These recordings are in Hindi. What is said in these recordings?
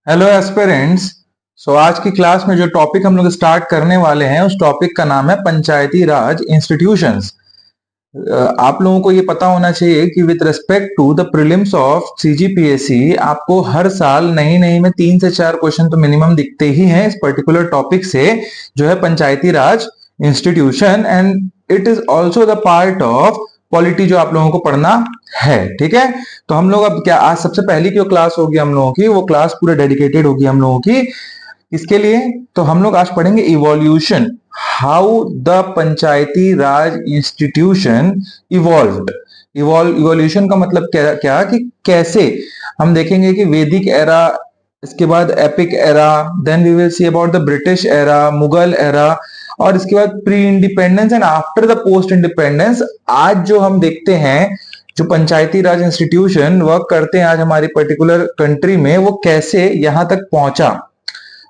Hello aspirants. आज की क्लास में जो टॉपिक हम लोग स्टार्ट करने वाले हैं उस टॉपिक का नाम है पंचायती राज इंस्टीट्यूशंस। आप लोगों को ये पता होना चाहिए कि with respect to the prelims of CGPSC आपको हर साल नई नई में 3 से 4 क्वेश्चन तो मिनिमम दिखते ही हैं इस पर्टिकुलर टॉपिक से, जो है panchayati raj institution, and it is also the part of polity जो आप लोगों को पढ़ना है। ठीक है, तो हम लोग अब क्या आज सबसे पहली जो क्लास होगी हम लोगों की, वो क्लास पूरा डेडिकेटेड होगी हम लोगों की इसके लिए। तो हम लोग आज पढ़ेंगे evolution, how the Panchayati raj institution evolved. Evolution का मतलब क्या कि कैसे हम देखेंगे कि वैदिक एरा, इसके बाद epic era, then we will see about the British era, Mughal era, और इसके बाद pre independence and after the post independence. आज जो हम देखते हैं जो पंचायती राज इंस्टीट्यूशन वर्क करते हैं आज हमारी पर्टिकुलर कंट्री में, वो कैसे यहां तक पहुंचा,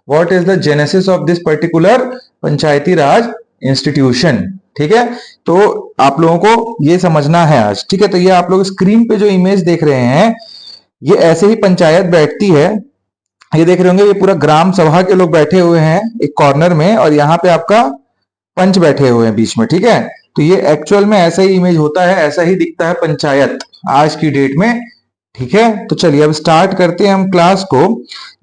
what is the genesis of this particular Panchayati raj institution. ठीक है, तो आप लोगों को ये समझना है आज। ठीक है, तो ये आप लोग स्क्रीन पे जो इमेज देख रहे हैं, ये ऐसे ही पंचायत बैठती है। ये देख रहे होंगे, ये पूरा ग्राम सभा के लोग बैठे हुए हैं एक कॉर्नर में, और यहाँ पे आपका पंच बैठे हुए हैं बीच में। ठीक है, तो ये एक्चुअल में ऐसा ही इमेज होता है, ऐसा ही दिखता है पंचायत आज की डेट में। ठीक है, तो चलिए अब स्टार्ट करते हैं हम क्लास को।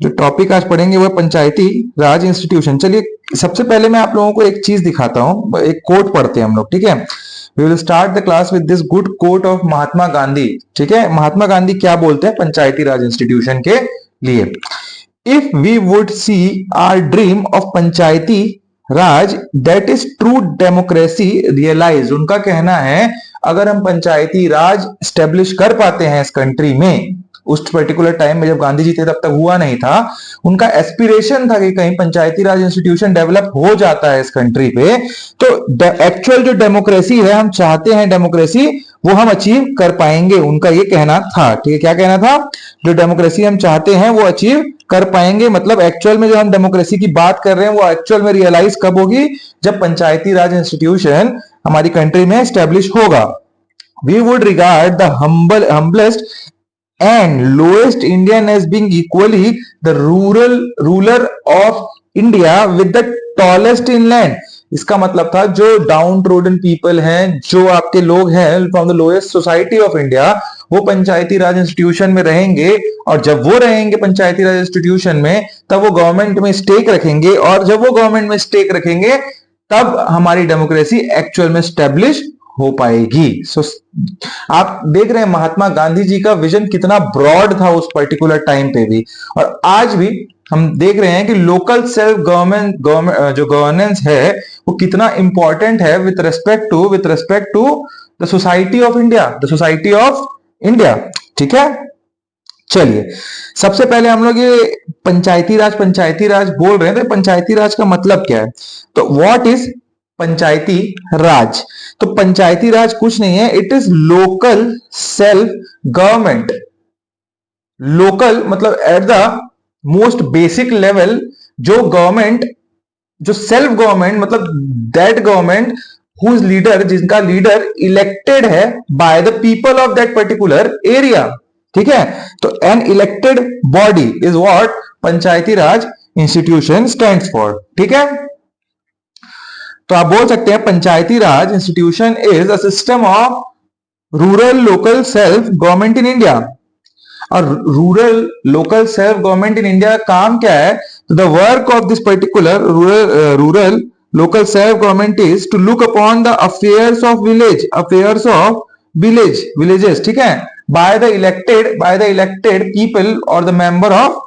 जो टॉपिक आज पढ़ेंगे वो पंचायती राज इंस्टीट्यूशन। चलिए सबसे पहले मैं आप लोगों को एक चीज दिखाता हूं, एक कोट पढ़ते हैं हम लोग। ठीक है, we will start the class with this good quote of Mahatma Gandhi. ठीक है, महात्मा गांधी क्या बोलते हैं पंचायती राज इंस्टीट्यूशन के लिए? If we would see our dream of panchayati raj that is true democracy realise. उनका कहना है अगर हम पंचायती राज स्टेब्लिश कर पाते हैं इस कंट्री में, उस पर्टिकुलर टाइम में जब गांधी जी थे तब तक हुआ नहीं था, उनका एस्पिरेशन था कि कहीं पंचायती राज इंस्टीट्यूशन डेवलप हो जाता है इस कंट्री पे, तो एक्चुअल जो डेमोक्रेसी है हम चाहते हैं डेमोक्रेसी, वो हम अचीव कर पाएंगे। उनका ये कहना था। ठीक है, क्या कहना था? जो डेमोक्रेसी हम चाहते हैं वो अचीव कर पाएंगे। मतलब एक्चुअल में जो हम डेमोक्रेसी की बात कर रहे हैं वो एक्चुअल में रियलाइज कब होगी? जब पंचायती राज इंस्टीट्यूशन हमारी कंट्री में स्टैब्लिश होगा। We would regard the humblest and lowest Indian as being equally the ruler of India with the tallest in land। इसका मतलब था जो डाउन ट्रोडन पीपल हैं, जो आपके लोग हैं from the lowest society of India, वो पंचायती राज इंस्टीट्यूशन में रहेंगे, और जब वो रहेंगे पंचायती राज इंस्टीट्यूशन में तब वो गवर्नमेंट में स्टेक रखेंगे, और जब वो गवर्नमेंट में स्टेक रखेंगे तब हमारी डेमोक्रेसी एक्चुअल में स्टेब्लिश हो पाएगी। आप देख रहे हैं महात्मा गांधी जी का विजन कितना ब्रॉड था उस पर्टिकुलर टाइम पे भी, और आज भी हम देख रहे हैं कि लोकल सेल्फ गवर्नमेंट जो गवर्नेंस है वो कितना इंपॉर्टेंट है with respect to the society of India. ठीक है, चलिए सबसे पहले हम लोग ये पंचायती राज बोल रहे हैं, तो पंचायती राज का मतलब क्या है? तो व्हाट इज पंचायती राज? तो पंचायती राज कुछ नहीं है, it is local self government. Local मतलब at the most basic level जो गवर्नमेंट, जो सेल्फ गवर्नमेंट मतलब दैट गवर्नमेंट हुज लीडर, जिनका लीडर इलेक्टेड है by the people of that particular area. ठीक है, तो an elected body is what panchayati raj institution stands for. ठीक है, तो आप बोल सकते हैं panchayati raj institution is a system of rural local self government in India. और rural local self government in India का काम क्या है? तो the work of this particular rural local self government is to look upon the affairs of villages. ठीक है, बाय द इलेक्टेड पीपल और the member of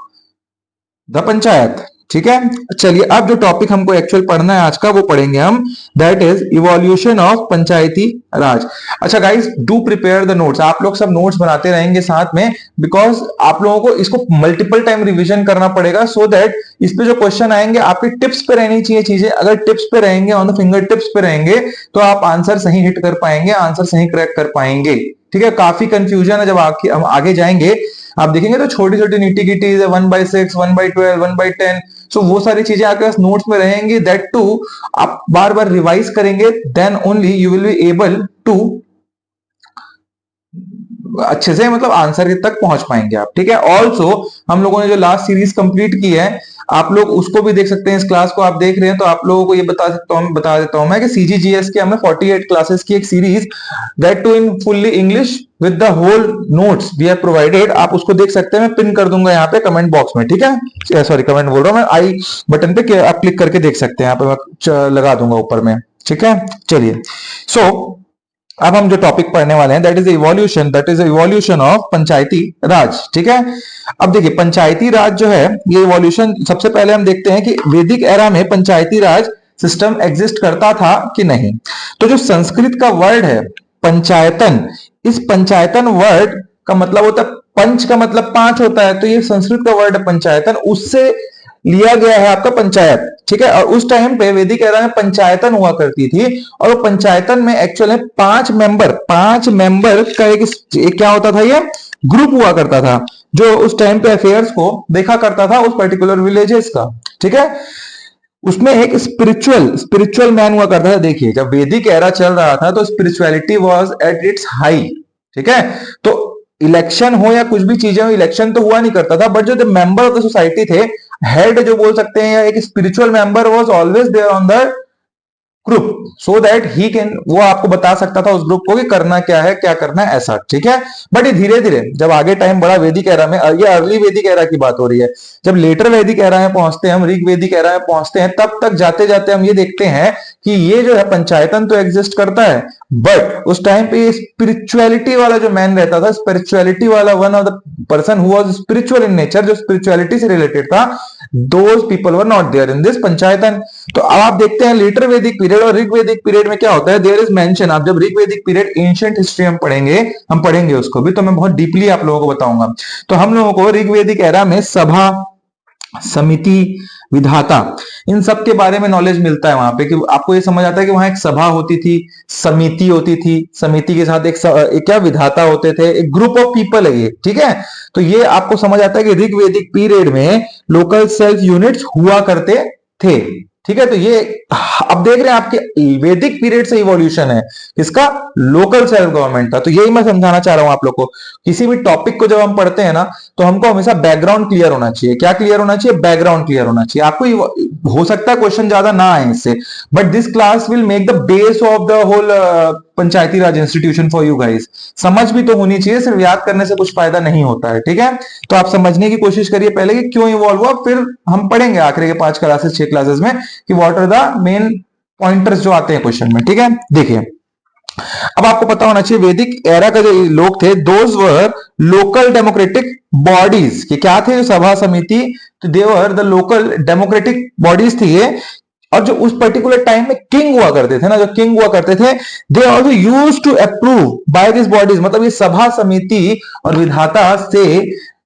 the panchayat. ठीक है, चलिए अब जो टॉपिक हमको एक्चुअल पढ़ना है आज का वो पढ़ेंगे हम, that is evolution of panchayati राज। अच्छा guys, do prepare the notes. आप लोग सब नोट्स बनाते रहेंगे साथ में, बिकॉज आप लोगों को इसको मल्टीपल टाइम रिवीजन करना पड़ेगा, सो दैट इस पे जो क्वेश्चन आएंगे आपके टिप्स पे रहनी चाहिए चीजें। अगर टिप्स पे रहेंगे, ऑन द फिंगर टिप्स पे रहेंगे, तो आप आंसर सही हिट कर पाएंगे, आंसर सही क्रैक कर पाएंगे। ठीक है, काफी कंफ्यूजन है जब हम आगे जाएंगे, आप देखेंगे तो छोटी छोटी निटी गिटीज है, 1/6, 1/12, 1/10, सो वो सारी चीजें आपके पास नोट्स में रहेंगी। दैट टू आप बार बार रिवाइज करेंगे, then only you will be able to अच्छे से मतलब आंसर तक पहुंच पाएंगे आप, ठीक है। ऑल्सो हम लोगों ने जो लास्ट सीरीज कंप्लीट की है, आप लोग उसको भी देख सकते हैं। इस क्लास को आप देख रहे हैं तो आप लोगों को ये बता देता हूं मैं कि सीजीजीएस के हमने 48 क्लासेस की एक series, that too in fully English with the whole notes we have provided, आप उसको देख सकते हैं। मैं पिन कर दूंगा यहाँ पे कमेंट बॉक्स में, ठीक है। सॉरी, कमेंट बोल रहा हूँ मैं, आई बटन पे आप क्लिक करके देख सकते हैं, यहाँ पे मैं लगा दूंगा ऊपर में, ठीक है। चलिए, सो अब हम जो टॉपिक पढ़ने वाले हैं, that is evolution of panchayati राज, ठीक है। अब देखिए, पंचायती राज जो है, ये इवोल्यूशन, सबसे पहले हम देखते हैं कि वैदिक एरा में पंचायती राज सिस्टम एग्जिस्ट करता था कि नहीं। तो जो संस्कृत का वर्ड है पंचायतन, इस पंचायतन वर्ड का मतलब होता है, पंच का मतलब 5 होता है, तो ये संस्कृत का वर्ड है पंचायतन, उससे लिया गया है आपका पंचायत, ठीक है। और उस टाइम पे वैदिक एरा में पंचायतन हुआ करती थी, और वो पंचायतन में एक्चुअल में 5 मेंबर का एक क्या होता था, ये ग्रुप हुआ करता था, जो उस टाइम पे अफेयर्स को देखा करता था उस पर्टिकुलर विलेजेस का, ठीक है। उसमें एक स्पिरिचुअल मैन हुआ करता था। देखिए, जब वैदिक एरा चल रहा था तो spirituality was at its high, ठीक है। तो इलेक्शन हो या कुछ भी चीजें हो, इलेक्शन तो हुआ नहीं करता था, बट जो मेंबर ऑफ द सोसाइटी थे, हेड जो बोल सकते हैं, या एक spiritual member was always there on the group, so that he can, वो आपको बता सकता था उस ग्रुप को कि करना क्या है, क्या करना है, ऐसा, ठीक है। बट ये धीरे धीरे जब आगे टाइम बढ़ा वैदिक एरा में, ये अर्ली वैदिक एरा की बात हो रही है, जब लेटर वैदिक एरा में पहुंचते हैं हम, ऋग वैदिक एरा में पहुंचते हैं, तब तक जाते जाते हम ये देखते हैं कि ये जो है पंचायतन तो एग्जिस्ट करता है, बट उस टाइम पे स्पिरिचुअलिटी वाला जो मैन रहता था, स्पिरिचुअलिटी वाला one of the person who was spiritual in nature, जो स्पिरिचुअलिटी से रिलेटेड था, those people were not there in this पंचायतन। तो अब आप देखते हैं लेटर वैदिक पीरियड और ऋग वैदिक पीरियड में क्या होता है, देयर इज मेंशन। आप जब ऋग वैदिक पीरियड एंशिएंट हिस्ट्री हम पढ़ेंगे उसको भी, तो मैं बहुत डीपली आप लोगों को बताऊंगा। तो हम लोगों को ऋग वैदिक एरा में सभा, समिति, विधाता, इन सब के बारे में नॉलेज मिलता है वहां पे, कि आपको ये समझ आता है कि वहां एक सभा होती थी, समिति होती थी, समिति के साथ एक क्या विधाता होते थे, एक ग्रुप ऑफ पीपल है ये, ठीक है। तो ये आपको समझ आता है कि ऋग वैदिक पीरियड में लोकल सेल्फ यूनिट्स हुआ करते थे, ठीक है। तो ये अब देख रहे हैं आपके वैदिक पीरियड से इवोल्यूशन है किसका, लोकल सेल्फ गवर्नमेंट का। तो यही मैं समझाना चाह रहा हूं आप लोग को, किसी भी टॉपिक को जब हम पढ़ते हैं ना, तो हमको हमेशा बैकग्राउंड क्लियर होना चाहिए। क्या क्लियर होना चाहिए, बैकग्राउंड क्लियर होना चाहिए। आपको हो सकता है क्वेश्चन ज्यादा ना आए इससे, but this class will make the base of the whole panchayati raj institution for you guys. समझ भी तो होनी चाहिए, सिर्फ याद करने से कुछ फायदा नहीं होता है, ठीक है। तो आप समझने की कोशिश करिए पहले कि क्यों इवॉल्व हुआ, फिर हम पढ़ेंगे आखिरी के 5 क्लासेस 6 क्लासेस में कि what are the main pointers जो आते हैं क्वेश्चन में, ठीक है। देखिए, अब आपको पता होना चाहिए वैदिक एरा का जो लोग थे, those were local democratic bodies, कि क्या थे, सभा समिति, तो they were the local democratic bodies थी ये। और जो उस पर्टिकुलर टाइम में किंग हुआ करते थे ना, जो किंग हुआ करते थे, they also used to approve by this bodies, मतलब ये सभा समिति और विधाता से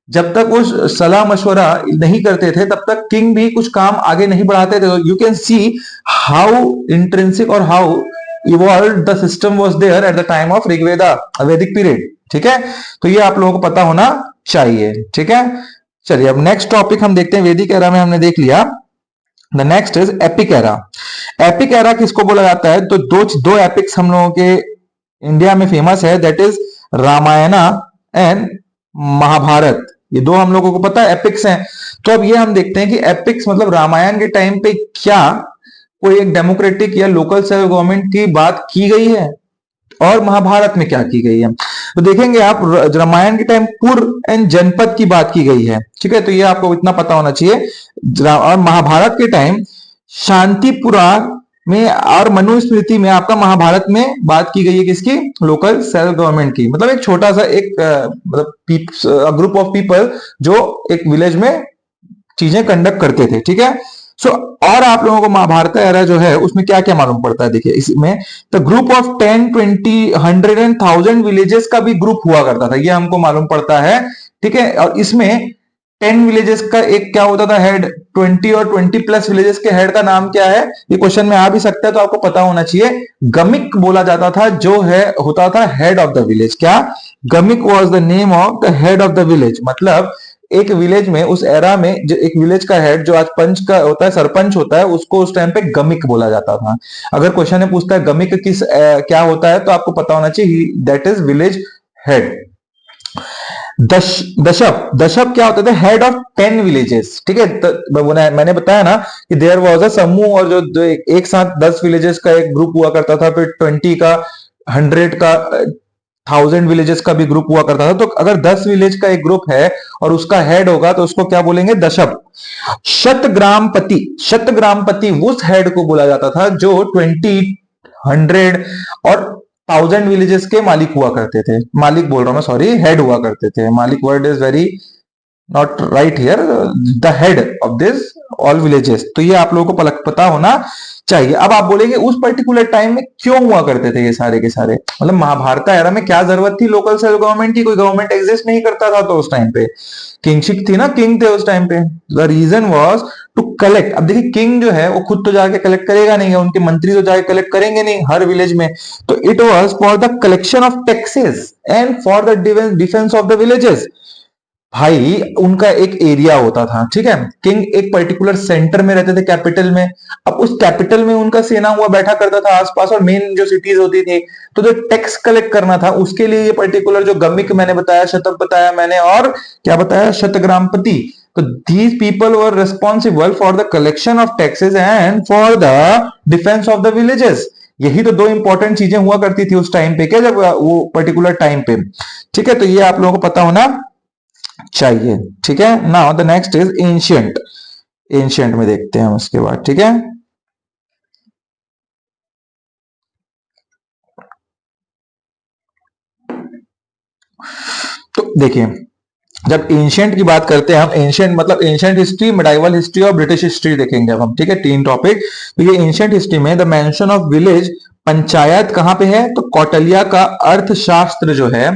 जब तक वो सलाह मशवरा नहीं करते थे, तब तक किंग भी कुछ काम आगे नहीं बढ़ाते थे। You can see how intrinsic और how evolve the system was there at the time of Rigveda, Vedic period, ठीक है। तो ये आप लोगों को पता होना चाहिए, ठीक है। चलिए, अब नेक्स्ट टॉपिक हम देखते हैं। वैदिक एरा में हमने देख लिया, the next is epic era. Epic era किसको बोला जाता है, तो दो एपिक्स हम लोगों के इंडिया में फेमस है, that is Ramayana and Mahabharata. ये दो हम लोगों को पता है एपिक्स हैं। तो अब ये हम देखते हैं कि एपिक्स मतलब रामायण के टाइम पे क्या कोई एक डेमोक्रेटिक या लोकल सेल्फ गवर्नमेंट की बात की गई है, और महाभारत में क्या की गई है। तो देखेंगे आप, रामायण के टाइम पुर एंड जनपद की बात की गई है, ठीक है। तो ये आपको इतना पता होना चाहिए। और महाभारत के टाइम शांतिपुरा में और मनुस्मृति में आपका महाभारत में बात की गई है किसकी, लोकल सेल्फ गवर्नमेंट की। मतलब एक छोटा सा एक मतलब ग्रुप ऑफ पीपल जो एक विलेज में चीजें कंडक्ट करते थे, ठीक है। सो और आप लोगों को महाभारत एरा जो है उसमें क्या क्या मालूम पड़ता है, देखिए इसमें the group of 10, 20, 100 and 1000 villages का भी ग्रुप हुआ करता था, ये हमको मालूम पड़ता है, ठीक है। और इसमें 10 विलेजेस का एक क्या होता था हेड, 20 और 20 प्लस विलेजेस के हेड का नाम क्या है, ये क्वेश्चन में आ भी सकता है, तो आपको पता होना चाहिए। गमिक बोला जाता था, जो है होता था हेड ऑफ द विलेज। क्या, गमिक was the name of the head of the village. मतलब एक विलेज में, उस एरा में जो एक विलेज का हेड जो आज पंच का होता है, सरपंच होता है, उसको उस टाइम पे गमिक बोला जाता था। अगर क्वेश्चन में पूछता है गमिक किस क्या होता है, तो आपको पता होना चाहिए दैट इज विलेज हेड, दशप, दशप क्या होता था? हेड ऑफ 10 विलेजेस, ठीक है। तो मैंने बताया ना कि देयर वाज अ समूह, और जो एक साथ 10 विलेजेस का एक ग्रुप हुआ करता था, फिर 20 का, 100 का, 1000 विलेजेस का भी ग्रुप हुआ करता था। तो अगर 10 विलेज का एक ग्रुप है और उसका हेड होगा तो उसको क्या बोलेंगे? दशप। शतग्रामपति, शतग्रामपति उस हेड को बोला जाता था जो 20, 100 और 1000 विलेजेस के मालिक हुआ करते थे। मालिक बोल रहा हूं मैं, सॉरी, हेड हुआ करते थे। मालिक word is very not right here, the head of this all villages. तो ये आप लोगों को पता होना चाहिए। अब आप बोलेंगे उस पर्टिकुलर टाइम में क्यों हुआ करते थे ये सारे के सारे? मतलब महाभारत एरा में क्या जरूरत थी लोकल सेल्फ गवर्नमेंट की? कोई गवर्नमेंट एग्जिस्ट नहीं करता था तो उस टाइम पे किंगशिप थी ना, किंग थे उस टाइम पे। The reason was to collect. अब देखिए, किंग जो है वो खुद तो जाके कलेक्ट करेगा नहीं, उनके मंत्री तो जाके कलेक्ट करेंगे नहीं हर विलेज में। तो it was for the collection of taxes and for the defence of the villages. भाई उनका एक एरिया होता था, ठीक है। किंग एक पर्टिकुलर सेंटर में रहते थे, कैपिटल में। अब उस कैपिटल में उनका सेना हुआ बैठा करता था आसपास, और मेन जो सिटीज होती थी, तो जो टैक्स कलेक्ट करना था उसके लिए ये पर्टिकुलर जो गमिक मैंने बताया, शतक बताया मैंने, और क्या बताया? शतग्रामपति। तो these people were responsible for the collection of taxes and for the defence of the villages. यही तो दो इंपॉर्टेंट चीजें हुआ करती थी उस टाइम पे, क्या, जब वो पर्टिकुलर टाइम पे, ठीक है। तो ये आप लोगों को पता होना चाहिए, ठीक है। Now the next is ancient. Ancient में देखते हैं हम उसके बाद, ठीक है। तो देखिए, जब एंशियंट की बात करते हैं हम, एंशियंट मतलब एंशियंट हिस्ट्री, मिडाइवल हिस्ट्री और ब्रिटिश हिस्ट्री देखेंगे अब हम, ठीक है, 3 टॉपिक। तो ये एंशियंट हिस्ट्री में the mention of village, panchayat कहां पे है? तो कौटिल्य का अर्थशास्त्र जो है,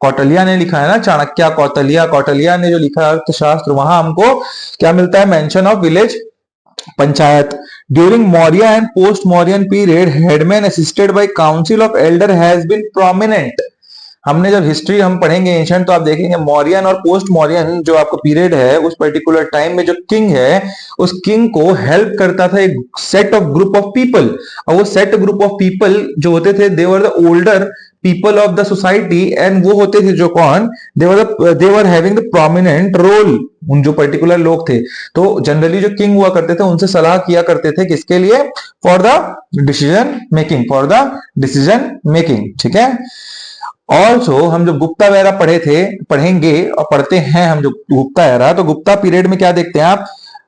कौटिल्य ने लिखा है ना, चाणक्य कौटिल्य, कौटिल्य ने जो लिखा है अर्थशास्त्र, वहां हमको क्या मिलता है? Mention of village, panchayat. During Maurya and post Mauryan period, headman assisted by council of elder has been prominent. हमने जब हिस्ट्री हम पढ़ेंगे एंशिएंट, तो आप देखेंगे मौर्यन और पोस्ट मौर्यन जो आपका पीरियड है, उस पर्टिकुलर टाइम में जो किंग है, उस किंग को हेल्प करता था एक set of group of people. और वो सेट ग्रुप ऑफ पीपल जो होते थे, they were the older people of the society, and वो होते थे जो कौन? They were having the prominent role. उन जो पर्टिकुलर लोग थे, तो जनरली जो किंग हुआ करते थे उनसे सलाह किया करते थे, किसके लिए? For the decision making, for the decision making, ठीक है। ऑल्सो हम जो गुप्ता एरा पढ़ेंगे और पढ़ते हैं हम जो गुप्ता एरा, तो गुप्ता पीरियड में क्या देखते हैं आप?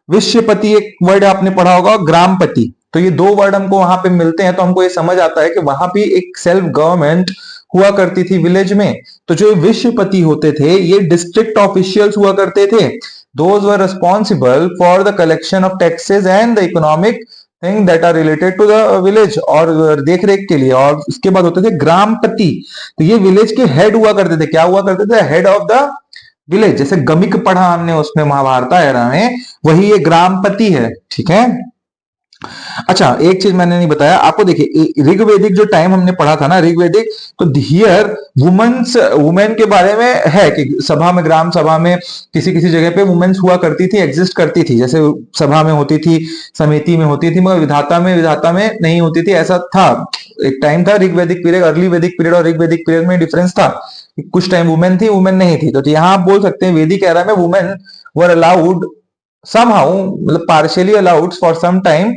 विश्वपति एक वर्ड आपने पढ़ा होगा, ग्रामपति। तो ये 2 वर्ड हमको वहां पे मिलते हैं, तो हमको ये समझ आता है कि वहां भी एक सेल्फ गवर्नमेंट हुआ करती थी विलेज में। तो जो विश्वपति होते थे ये डिस्ट्रिक्ट ऑफिशियल्स हुआ करते थे। Those were responsible for the collection of taxes and the economic thing that are related to the village, और देख रेख के लिए। और उसके बाद होते थे ग्रामपति। तो ये विलेज के हेड हुआ करते थे। क्या हुआ करते थे? Head of the village. जैसे गमिक पढ़ा हमने उसमें महाभारत एरा में, वही ये ग्रामपति है, ठीक है। अच्छा, एक चीज मैंने नहीं बताया आपको, देखिए ऋग्वेदिक जो टाइम हमने पढ़ा था ना, ऋग्वेदिक, तो हियर वुमेन के बारे में है कि सभा में, ग्राम सभा में किसी किसी जगह पे वुमेन्स हुआ करती थी, एग्जिस्ट करती थी। जैसे सभा में होती थी, समिति में होती थी, मगर विधाता में नहीं होती थी, ऐसा था। एक टाइम था ऋग्वेदिक पीरियड, अर्ली वैदिक पीरियड और ऋग्वेदिक पीरियड में डिफरेंस था। कुछ टाइम वुमेन थी, वुमेन नहीं थी। तो यहाँ आप बोल सकते हैं वैदिक एरा में वुमेन वर अलाउड somehow, मतलब partially allowed for some time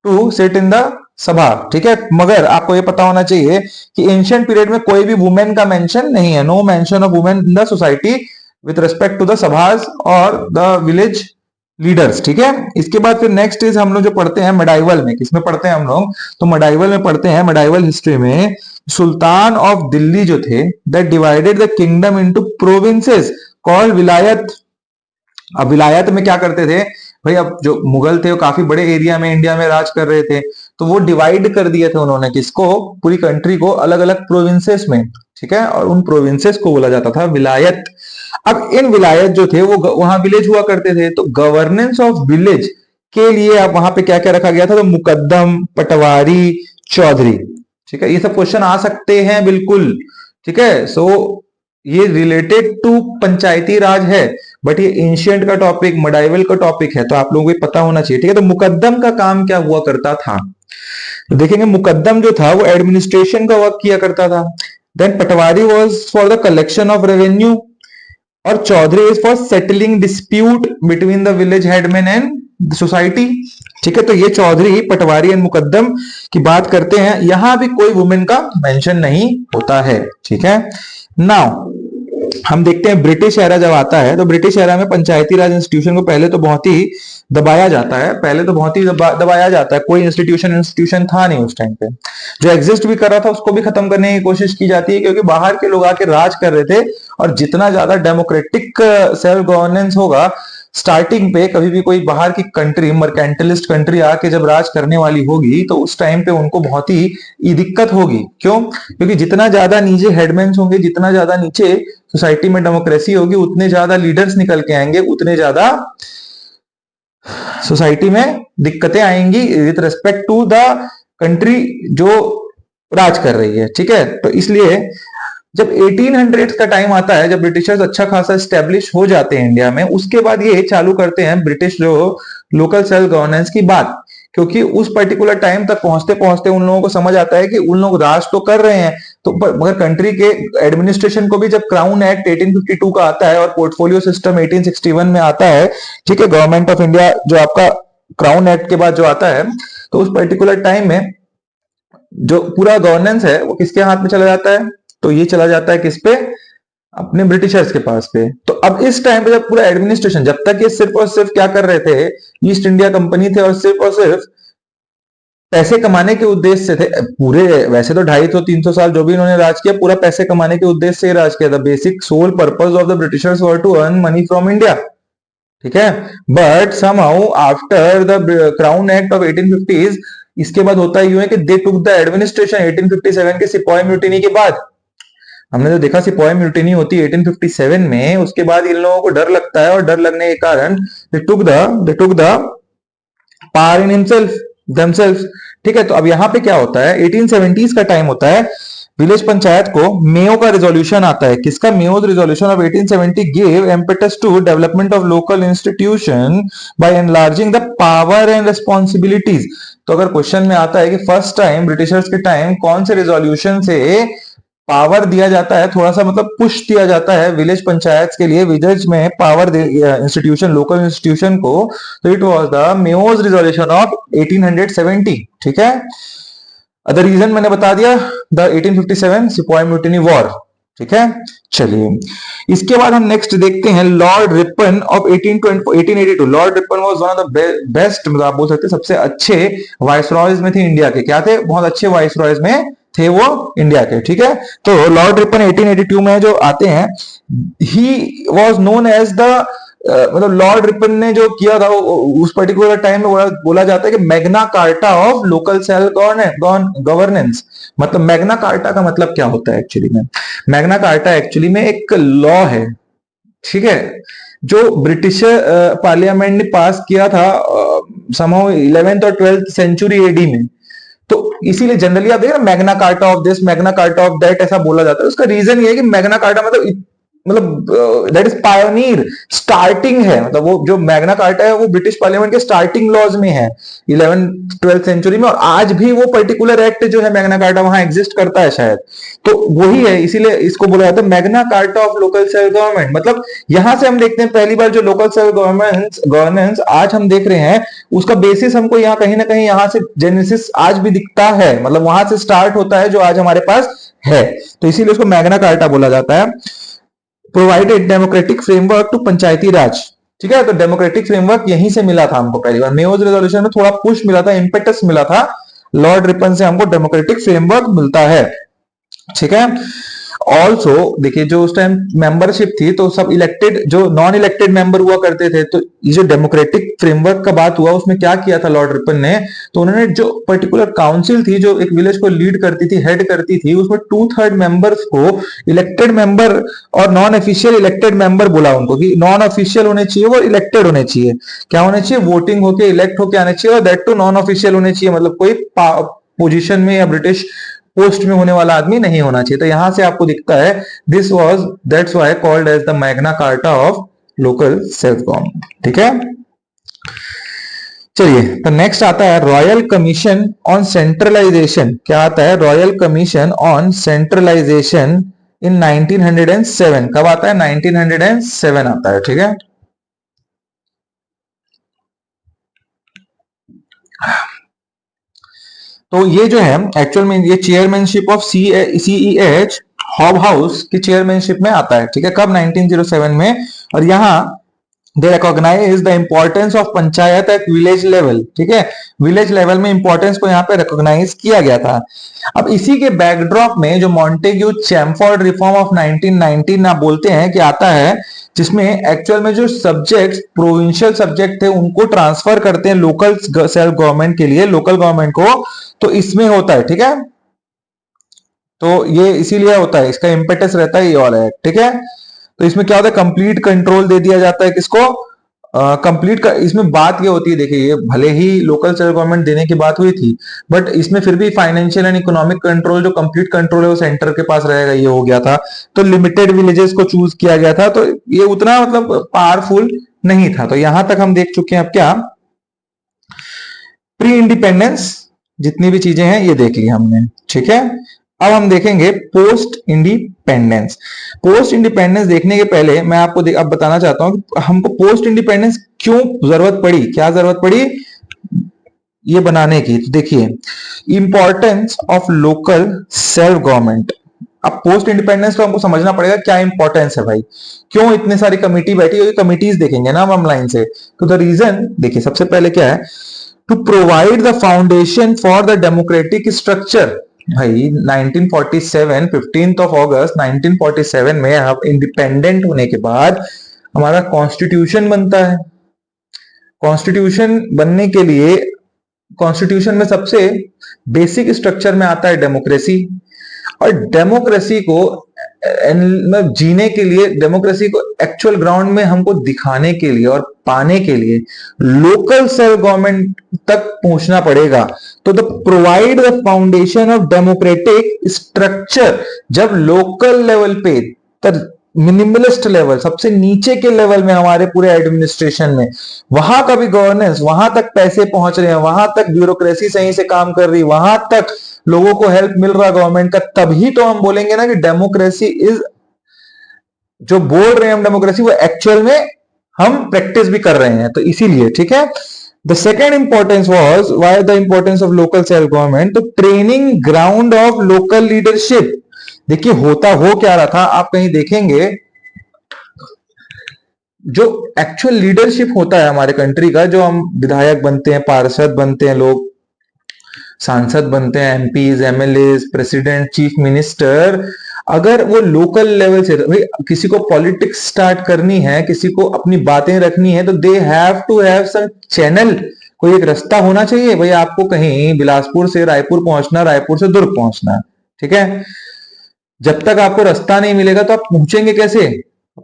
to sit in the सभा, ठीक है। मगर आपको ये पता होना चाहिए कि एंशिएंट पीरियड में कोई भी वुमेन का मेंशन नहीं है। No mention of women in the society with respect to the सभास और द विलेज लीडर्स, ठीक है। इसके बाद फिर नेक्स्ट इज हम लोग जो पढ़ते हैं मिडाइवल में, किसमें पढ़ते हैं हम लोग? तो मिडाइवल में पढ़ते हैं, मिडाइवल हिस्ट्री में सुल्तान ऑफ दिल्ली जो थे, that divided the kingdom into provinces called विलायत। अब विलायत में क्या करते थे भाई? अब जो मुगल थे वो काफी बड़े एरिया में इंडिया में राज कर रहे थे, तो वो डिवाइड कर दिए थे उन्होंने, किसको? पूरी कंट्री को अलग अलग प्रोविंसेस में, ठीक है। और उन प्रोविंसेस को बोला जाता था विलायत। अब इन विलायत जो थे वो वहां विलेज हुआ करते थे, तो गवर्नेंस ऑफ विलेज के लिए अब वहां पे क्या क्या रखा गया था? तो मुकद्दम, पटवारी, चौधरी, ठीक है। ये सब क्वेश्चन आ सकते हैं बिल्कुल, ठीक है। सो ये रिलेटेड टू पंचायती राज है, बट ये एंशिएंट का टॉपिक, मिडाइवल का टॉपिक है, तो आप लोगों को पता होना चाहिए, ठीक है। तो मुकद्दम का काम क्या हुआ करता था? तो देखेंगे मुकद्दम जो था वो एडमिनिस्ट्रेशन का वर्क किया करता था। Then patwari was for the collection of revenue, और chaudhary is for settling dispute between the village headman and society. ठीक है, तो ये चौधरी, पटवारी एंड मुकद्दम की बात करते हैं। यहां भी कोई वुमेन का मेंशन नहीं होता है। ठीक है, नाउ हम देखते हैं ब्रिटिश एरा जब आता है, तो ब्रिटिश एरा में पंचायती राज इंस्टीट्यूशन को पहले तो बहुत ही दबाया जाता है। पहले तो बहुत ही दबाया जाता है। कोई इंस्टीट्यूशन था नहीं उस टाइम पे। जो एग्जिस्ट भी कर रहा था उसको भी खत्म करने की कोशिश की जाती है, क्योंकि बाहर के लोग आके राज कर रहे थे। और जितना ज्यादा डेमोक्रेटिक सेल्फ गवर्नेंस होगा, स्टार्टिंग पे कभी भी कोई बाहर की कंट्री, मर्केंटलिस्ट कंट्री आके जब राज करने वाली होगी, तो उस टाइम पे उनको बहुत ही दिक्कत होगी। क्यों? क्योंकि जितना ज्यादा नीचे हेडमैन्स होंगे, जितना ज्यादा नीचे सोसाइटी में डेमोक्रेसी होगी, उतने ज्यादा लीडर्स निकल के आएंगे, उतने ज्यादा सोसाइटी में दिक्कतें आएंगी with respect to the country जो राज कर रही है। ठीक है, तो इसलिए जब 1800 का टाइम आता है, जब ब्रिटिशर्स अच्छा खासा स्टेब्लिश हो जाते हैं इंडिया में, उसके बाद ये चालू करते हैं ब्रिटिश जो लोकल सेल्फ गवर्नेंस की बात। क्योंकि उस पर्टिकुलर टाइम तक पहुंचते पहुंचते उन लोगों को समझ आता है कि उन लोग राज तो कर रहे हैं, तो मगर कंट्री के एडमिनिस्ट्रेशन को भी जब क्राउन एक्ट 1852 का आता है और पोर्टफोलियो सिस्टम 1861 में आता है, ठीक है, गवर्नमेंट ऑफ इंडिया जो आपका क्राउन एक्ट के बाद जो आता है, तो उस पर्टिकुलर टाइम में जो पूरा गवर्नेंस है वो किसके हाथ में चला जाता है? तो ये चला जाता है किस पे? अपने ब्रिटिशर्स के पास पे। तो अब इस टाइम पे जब पूरा एडमिनिस्ट्रेशन, जब तक ये सिर्फ और सिर्फ क्या कर रहे थे, ईस्ट इंडिया कंपनी थे और सिर्फ पैसे कमाने के उद्देश्य से थे पूरे। वैसे तो 250-300 साल जो भी इन्होंने राज किया, पूरा पैसे कमाने के उद्देश्य से राज किया था। Basic sole purpose of the Britishers were to earn money from India. ठीक है, but somehow after the crown act of 1850s, इसके बाद होता यूं है कि दे टुक द एडमिनिस्ट्रेशन 1857 के सिपाही म्यूटिनी के बाद। हमने जो देखा सिपाही म्यूटिनी होती है 1857 में, उसके बाद इन लोगों को डर लगता है और डर लगने के कारण they took the power in themselves। ठीक है, तो अब यहां पे क्या होता है, 1870s का टाइम होता है। विलेज पंचायत को मेयो का रिजोल्यूशन आता है। किसका? Mayo's resolution of 1870 give impetus to development of local institution by enlarging the power and responsibilities. तो अगर क्वेश्चन में आता है कि फर्स्ट टाइम ब्रिटिशर्स के टाइम कौन से रिजोल्यूशन से पावर दिया जाता है, थोड़ा सा मतलब पुश दिया जाता है विलेज पंचायत के लिए, विलेज में पावर इंस्टीट्यूशन, लोकल इंस्टीट्यूशन को, तो it was the Mayo's resolution of 1870। ठीक है, अदर रीजन मैंने बता दिया, द 1857 सिपाही म्यूटिनी वॉर। ठीक है, चलिए इसके बाद हम नेक्स्ट देखते हैं Lord Ripon of 1882। Lord Ripon was one of the best, मतलब आप बोल सकते हैं सबसे अच्छे वाइसरॉयज में थे इंडिया के। क्या थे? बहुत अच्छे वाइसरॉयज में थे वो इंडिया के। ठीक है, तो लॉर्ड रिपन 1882 में जो आते हैं, he was known as the, मतलब लॉर्ड रिपन ने जो किया था उस पर्टिकुलर टाइम में बोला जाता है कि Magna Carta of local self governance. मतलब मैग्ना कार्टा का मतलब क्या होता है एक्चुअली में? मैग्ना कार्टा एक्चुअली में एक लॉ है, ठीक है, जो ब्रिटिश पार्लियामेंट ने पास किया था समहाउ 11th और 12th सेंचुरी एडी में। तो इसीलिए जनरली आप देख रहे हैं Magna Carta of this, Magna Carta of that, ऐसा बोला जाता है। उसका रीजन ये है कि मैग्ना कार्टा मतलब दैट इज पायोनियर, स्टार्टिंग है। मतलब वो जो मैग्ना कार्टा है वो ब्रिटिश पार्लियामेंट के स्टार्टिंग लॉज में है 11th-12th सेंचुरी में, और आज भी वो पर्टिकुलर एक्ट जो है मैग्ना कार्टा वहां एग्जिस्ट करता है शायद, तो वही है, इसीलिए इसको बोला जाता है Magna Carta of local self government. मतलब यहां से हम देखते हैं पहली बार जो लोकल सेल्फ गवर्नेंस आज हम देख रहे हैं, उसका बेसिस हमको यहाँ कहीं ना कहीं यहाँ से जेनेसिस आज भी दिखता है, मतलब वहां से स्टार्ट होता है जो आज हमारे पास है, तो इसीलिए उसको मैग्ना कार्टा बोला जाता है। प्रोवाइडेड डेमोक्रेटिक फ्रेमवर्क टू पंचायती राज। ठीक है, तो डेमोक्रेटिक फ्रेमवर्क यहीं से मिला था हमको पहली बार। मेयोज रेजोल्यूशन में थोड़ा पुश मिला था, इंपेटस मिला था, लॉर्ड रिपन से हमको डेमोक्रेटिक फ्रेमवर्क मिलता है। ठीक है, ऑल्सो देखिए जो उस टाइम मेंबरशिप थी तो सब इलेक्टेड, जो नॉन इलेक्टेड मेंबर हुआ करते थे। तो ये जो डेमोक्रेटिक फ्रेमवर्क का बात हुआ उसमें क्या किया था लॉर्ड रिपन ने, तो उन्होंने जो पर्टिकुलर काउंसिल थी जो एक विलेज को लीड करती थी, हेड करती थी, उसमें 2/3 मेंबर्स को इलेक्टेड मेंबर और नॉन ऑफिशियल इलेक्टेड मेंबर बोला उनको, कि नॉन ऑफिशियल होने चाहिए वो इलेक्टेड होने चाहिए। क्या होने चाहिए? वोटिंग होके इलेक्ट होके आने चाहिए, और दैट टू नॉन ऑफिशियल होने चाहिए, मतलब कोई पोजीशन में या ब्रिटिश पोस्ट में होने वाला आदमी नहीं होना चाहिए। तो यहां से आपको दिखता है this was that's why called as the Magna Carta of local self government. ठीक है, चलिए तो नेक्स्ट आता है रॉयल कमीशन ऑन सेंट्रलाइजेशन। क्या आता है? रॉयल कमीशन ऑन सेंट्रलाइजेशन इन 1907। कब आता है? 1907 आता है, ठीक है। तो ये जो है एक्चुअल में ये चेयरमैनशिप ऑफ सीईएच हॉब हाउस की चेयरमैनशिप में आता है, ठीक है। कब? 1907 में। और यहाँ they recognize the importance of panchayat at village level, ठीक है। विलेज लेवल में इंपॉर्टेंस को यहाँ पे रिकॉग्नाइज किया गया था। अब इसी के बैकड्रॉप में जो मॉन्टेग्यू चैमफोर्ड रिफॉर्म ऑफ 1919 आप बोलते हैं कि आता है, जिसमें एक्चुअल में जो सब्जेक्ट प्रोविंशियल सब्जेक्ट थे उनको ट्रांसफर करते हैं लोकल सेल्फ गवर्नमेंट के लिए, लोकल गवर्नमेंट को। तो इसमें होता है, ठीक है। तो ये इसीलिए होता है, इसका इंपेटस रहता है ये वाला है, ठीक है। तो इसमें क्या होता है? कंप्लीट कंट्रोल दे दिया जाता है किसको? कंप्लीट इसमें बात ये होती है, देखिए ये भले ही लोकल सेल्फ गवर्नमेंट देने की बात हुई थी, बट इसमें फिर भी फाइनेंशियल एंड इकोनॉमिक कंट्रोल, जो कंप्लीट कंट्रोल है वो सेंटर के पास रहेगा, ये हो गया था। तो लिमिटेड विलेजेस को चूज किया गया था, तो ये उतना मतलब पावरफुल नहीं था। तो यहां तक हम देख चुके हैं। अब क्या प्री इंडिपेंडेंस जितनी भी चीजें हैं ये देख ली हमने, ठीक है। अब हम देखेंगे पोस्ट इंडिपेंडेंस। पोस्ट इंडिपेंडेंस देखने के पहले मैं आपको अब बताना चाहता हूं कि हमको पोस्ट इंडिपेंडेंस क्यों जरूरत पड़ी, क्या जरूरत पड़ी ये बनाने की। तो देखिए importance of local self government. अब पोस्ट इंडिपेंडेंस तो हमको समझना पड़ेगा क्या इंपॉर्टेंस है भाई, क्यों इतने सारी कमिटी बैठी हुई। कमिटीज देखेंगे ना हम लाइन से। तो द रीजन देखिए सबसे पहले क्या है, to provide the foundation for the democratic structure. भाई 1947 15 अगस्त 1947 में हम इंडिपेंडेंट होने के बाद हमारा कॉन्स्टिट्यूशन बनता है। कॉन्स्टिट्यूशन बनने के लिए कॉन्स्टिट्यूशन में सबसे बेसिक स्ट्रक्चर में आता है डेमोक्रेसी। और डेमोक्रेसी को जीने के लिए, डेमोक्रेसी को एक्चुअल ग्राउंड में हमको दिखाने के लिए और पाने के लिए लोकल सेल्फ गवर्नमेंट तक पहुंचना पड़ेगा। तो the provide the foundation of democratic structure. जब लोकल लेवल पे, मिनिमलिस्ट लेवल, सबसे नीचे के लेवल में हमारे पूरे एडमिनिस्ट्रेशन में, वहां का भी गवर्नेंस, वहां तक पैसे पहुंच रहे हैं, वहां तक ब्यूरोक्रेसी सही से काम कर रही, वहां तक लोगों को हेल्प मिल रहा गवर्नमेंट का, तभी तो हम बोलेंगे ना कि डेमोक्रेसी इज, जो बोल रहे हैं हम डेमोक्रेसी, वो एक्चुअल में हम प्रैक्टिस भी कर रहे हैं। तो इसीलिए, ठीक है। The second importance was why the importance of local self government, तो training ground of local leadership. देखिए होता हो क्या रहा था, आप कहीं देखेंगे जो एक्चुअल लीडरशिप होता है हमारे कंट्री का, जो हम विधायक बनते हैं, पार्षद बनते हैं, लोग सांसद बनते हैं, MPs, MLA, president, chief minister, अगर वो लोकल लेवल से, भाई किसी को पॉलिटिक्स स्टार्ट करनी है, किसी को अपनी बातें रखनी है, तो they have to have some channel, कोई एक रास्ता होना चाहिए। भाई आपको कहीं बिलासपुर से रायपुर पहुंचना, रायपुर से दुर्ग पहुंचना, ठीक है। जब तक आपको रास्ता नहीं मिलेगा तो आप पहुंचेंगे कैसे?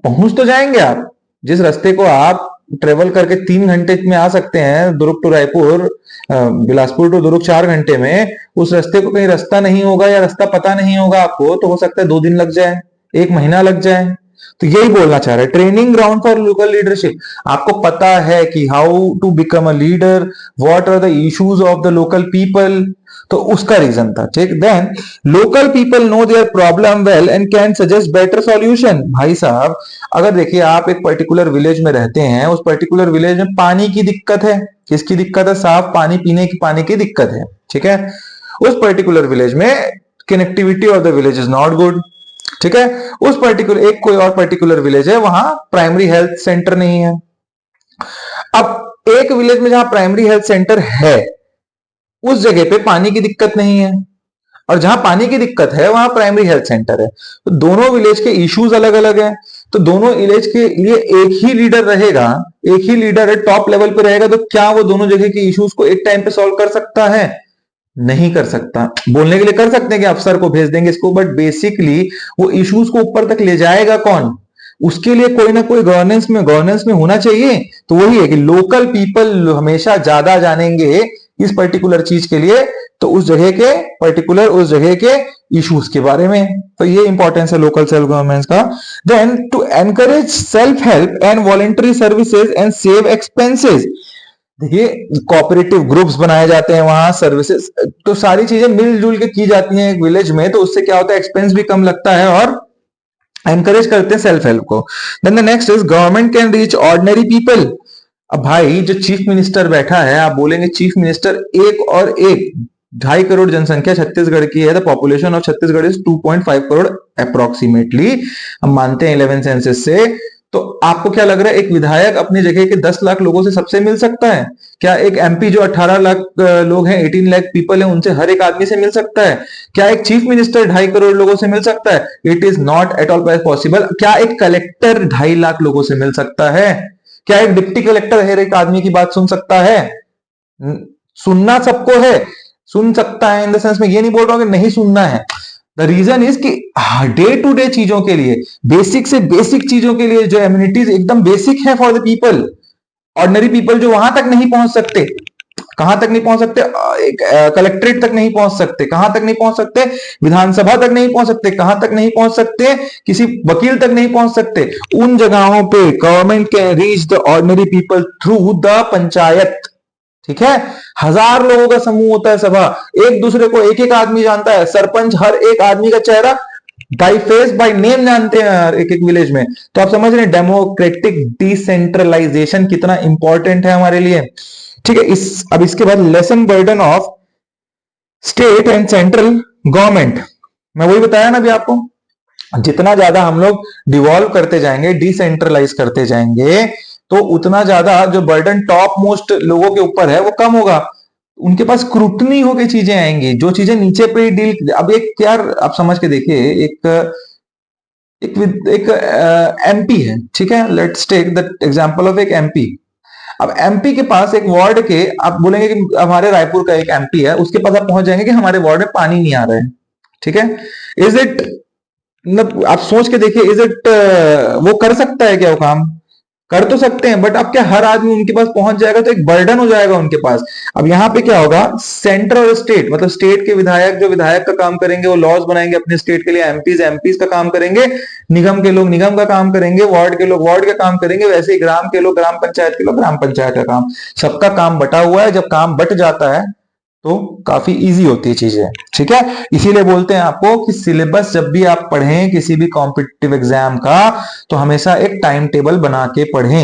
पहुंच तो जाएंगे आप, जिस रास्ते को आप ट्रेवल करके 3 घंटे में आ सकते हैं, दुर्ग टू रायपुर, बिलासपुर टू दुर्ग 4 घंटे में, उस रास्ते को कहीं रास्ता नहीं होगा या रास्ता पता नहीं होगा आपको, तो हो सकता है 2 दिन लग जाए, 1 महीना लग जाए। तो यही बोलना चाह रहे हैं, training ground for local leadership. आपको पता है कि how to become a leader, what are the issues of the local people, तो उसका रीजन था, ठीक। Then local people know their problem well and can suggest better solution. भाई साहब अगर देखिए आप एक पर्टिकुलर विलेज में रहते हैं, उस पर्टिकुलर विलेज में पानी की दिक्कत है, किसकी दिक्कत है? साफ पानी पीने की, पानी की दिक्कत है, ठीक है। उस पर्टिकुलर विलेज में connectivity of the village is not good, ठीक है। उस पर्टिकुलर एक कोई और पर्टिकुलर विलेज है, वहां प्राइमरी हेल्थ सेंटर नहीं है। अब एक विलेज में जहां प्राइमरी हेल्थ सेंटर है, उस जगह पे पानी की दिक्कत नहीं है, और जहां पानी की दिक्कत है वहां प्राइमरी हेल्थ सेंटर है। तो दोनों विलेज के इश्यूज अलग अलग हैं, तो दोनों विलेज के लिए एक ही लीडर रहेगा, एक ही लीडर है, टॉप लेवल पे रहेगा। तो क्या वो दोनों जगह के इश्यूज को एक टाइम पे सॉल्व कर सकता है? नहीं कर सकता। बोलने के लिए कर सकते हैं कि अफसर को भेज देंगे इसको, बट बेसिकली वो इश्यूज को ऊपर तक ले जाएगा कौन? उसके लिए कोई ना कोई गवर्नेंस में होना चाहिए। तो वही है कि लोकल पीपल हमेशा ज्यादा जानेंगे इस पर्टिकुलर चीज के लिए, तो उस जगह के पर्टिकुलर, उस जगह के इश्यूज के बारे में। तो ये इंपॉर्टेंस है लोकल सेल्फ गवर्नमेंट का। Then to encourage self help and voluntary services and save expenses. देखिए कोऑपरेटिव ग्रुप्स बनाए जाते हैं वहां, सर्विसेज, तो सारी चीजें मिलजुल के की जाती हैं एक विलेज में, तो उससे क्या होता है? एक्सपेंस भी कम लगता है और एनकरेज करते हैं सेल्फ हेल्प को। Then the next is government can reach ordinary people. अब भाई जो चीफ मिनिस्टर बैठा है, आप बोलेंगे चीफ मिनिस्टर, एक और एक 2.5 करोड़ जनसंख्या छत्तीसगढ़ की है, the population of Chhattisgarh is 2.5 crore approximately, हम मानते हैं 11 सेंसस से। तो आपको क्या लग रहा है, एक विधायक अपनी जगह के 10 लाख लोगों से सबसे मिल सकता है क्या? एक एमपी जो 18 लाख लोग हैं, 18 लाख पीपल हैं, उनसे हर एक आदमी से मिल सकता है क्या? एक चीफ मिनिस्टर 2.5 करोड़ लोगों से मिल सकता है? It is not at all possible. क्या एक कलेक्टर 2.5 लाख लोगों से मिल सकता है? क्या एक डिप्टी कलेक्टर हर एक आदमी की बात सुन सकता है? सुनना सबको है, सुन सकता है इन द सेंस में ये नहीं बोल रहा हूं कि नहीं सुनना है। द रीजन इज कि डे टू डे चीजों के लिए, बेसिक से बेसिक चीजों के लिए जो एम्यूनिटीज एकदम बेसिक है for the people, ordinary people जो वहां तक नहीं पहुंच सकते, कहां तक नहीं पहुंच सकते? एक कलेक्ट्रेट तक नहीं पहुंच सकते, कहां तक नहीं पहुंच सकते? विधानसभा तक नहीं पहुंच सकते, कहां तक नहीं पहुंच सकते? किसी वकील तक नहीं पहुंच सकते। उन जगहों पे government can reach the ordinary people through the panchayat. ठीक है, 1000 लोगों का समूह होता है सभा, एक दूसरे को एक एक आदमी जानता है, सरपंच हर एक आदमी का चेहरा बाई फेस बाई नेम जानते हैं एक एक विलेज में। तो आप समझ रहे हैं डेमोक्रेटिक डिसेंट्रलाइजेशन कितना इंपॉर्टेंट है हमारे लिए। ठीक है, अब इसके बाद lesson burden of state and central government. मैं वही बताया ना अभी आपको, जितना ज्यादा हम लोग डिवॉल्व करते जाएंगे, डिसेंट्रलाइज करते जाएंगे, तो उतना ज्यादा जो बर्डन टॉप मोस्ट लोगों के ऊपर है वो कम होगा। उनके पास स्क्रूटनी होकर चीजें आएंगी, जो चीजें नीचे पे डील। अब एक यार आप समझ के देखिए, एक एमपी है, ठीक है, let's take the example of एक एमपी। अब एमपी के पास एक वार्ड के, आप बोलेंगे कि हमारे रायपुर का एक एमपी है, उसके पास आप पहुंच जाएंगे कि हमारे वार्ड में पानी नहीं आ रहा है। ठीक है, इज इट, मतलब आप सोच के देखिए, इज इट वो कर सकता है क्या? वो काम कर तो सकते हैं, बट अब क्या हर आदमी उनके पास पहुंच जाएगा? तो एक बर्डन हो जाएगा उनके पास। अब यहां पे क्या होगा, सेंटर और स्टेट, मतलब स्टेट के विधायक जो विधायक का काम करेंगे, वो लॉज बनाएंगे अपने स्टेट के लिए, एमपीज एमपीज का काम करेंगे, निगम के लोग निगम का काम करेंगे, वार्ड के लोग वार्ड का काम करेंगे, वैसे ही ग्राम के लोग ग्राम पंचायत के लोग ग्राम पंचायत का काम। सबका काम बटा हुआ है। जब काम बट जाता है तो काफी इजी होती है चीजें। ठीक है, इसीलिए बोलते हैं आपको कि सिलेबस जब भी आप पढ़ें किसी भी कॉम्पिटिटिव एग्जाम का, तो हमेशा एक टाइम टेबल बना के पढ़ें।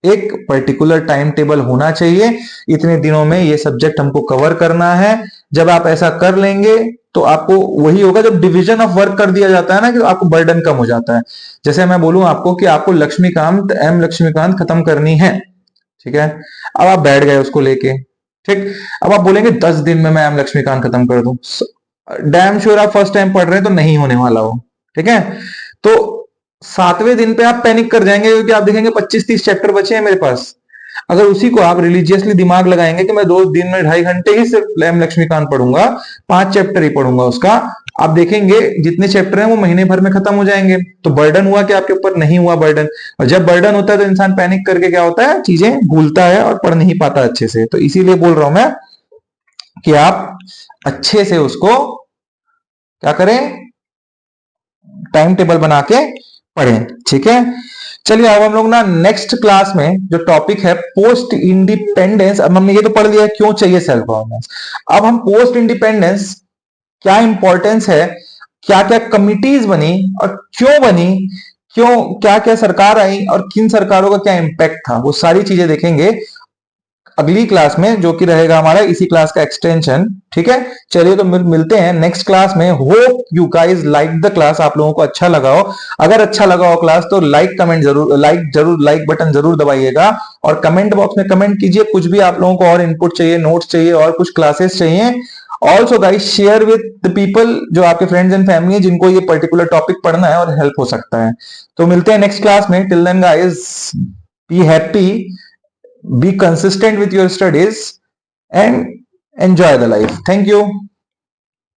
एक पर्टिकुलर टाइम टेबल होना चाहिए, इतने दिनों में ये सब्जेक्ट हमको कवर करना है। जब आप ऐसा कर लेंगे तो आपको वही होगा, जब डिवीजन ऑफ वर्क कर दिया जाता है ना, कि आपको बर्डन कम हो जाता है। जैसे मैं बोलूं आपको कि आपको लक्ष्मीकांत एम लक्ष्मीकांत खत्म करनी है, ठीक है, अब आप बैठ गए उसको लेके, ठीक, अब आप बोलेंगे 10 दिन में मैं एम लक्ष्मीकांत खत्म कर दूं, डैम श्योर आप फर्स्ट टाइम पढ़ रहे हैं तो नहीं होने वाला हो। ठीक है, तो 7वें दिन पे आप पैनिक कर जाएंगे, क्योंकि आप देखेंगे 25-30 चैप्टर बचे हैं मेरे पास। अगर उसी को आप रिलीजियसली दिमाग लगाएंगे कि मैं 2 दिन में 2.5 घंटे ही सिर्फ एम लक्ष्मीकांत पढ़ूंगा, 5 चैप्टर ही पढ़ूंगा उसका, आप देखेंगे जितने चैप्टर हैं वो महीने भर में खत्म हो जाएंगे। तो बर्डन हुआ कि आपके ऊपर? नहीं हुआ बर्डन। और जब बर्डन होता है तो इंसान पैनिक करके क्या होता है, चीजें भूलता है और पढ़ नहीं पाता अच्छे से। तो इसीलिए बोल रहा हूं मैं कि आप अच्छे से उसको क्या करें, टाइम टेबल बना के पढ़ें। ठीक है, चलिए अब हम लोग ना नेक्स्ट क्लास में जो टॉपिक है पोस्ट इंडिपेंडेंस, अब हमने ये तो पढ़ लिया क्यों चाहिए सेल्फ गवर्नेंस। अब हम पोस्ट इंडिपेंडेंस क्या इंपॉर्टेंस है, क्या क्या कमिटीज बनी और क्यों बनी, क्यों क्या क्या सरकार आई और किन सरकारों का क्या इंपैक्ट था, वो सारी चीजें देखेंगे अगली क्लास में, जो कि रहेगा हमारा इसी क्लास का एक्सटेंशन। ठीक है, चलिए तो मिलते हैं नेक्स्ट क्लास में। Hope you guys like the class, आप लोगों को अच्छा लगा हो। अगर अच्छा लगा हो क्लास तो लाइक बटन जरूर दबाइएगा, और कमेंट बॉक्स में कमेंट कीजिए कुछ भी आप लोगों को और इनपुट चाहिए, नोट्स चाहिए और कुछ क्लासेस चाहिए। Also guys share with the people, जो आपके फ्रेंड्स एंड फैमिली जिनको ये पर्टिकुलर टॉपिक पढ़ना है और हेल्प हो सकता है। तो मिलते हैं नेक्स्ट क्लास में। Till then guys, be happy, be consistent with your studies and enjoy the life. Thank you.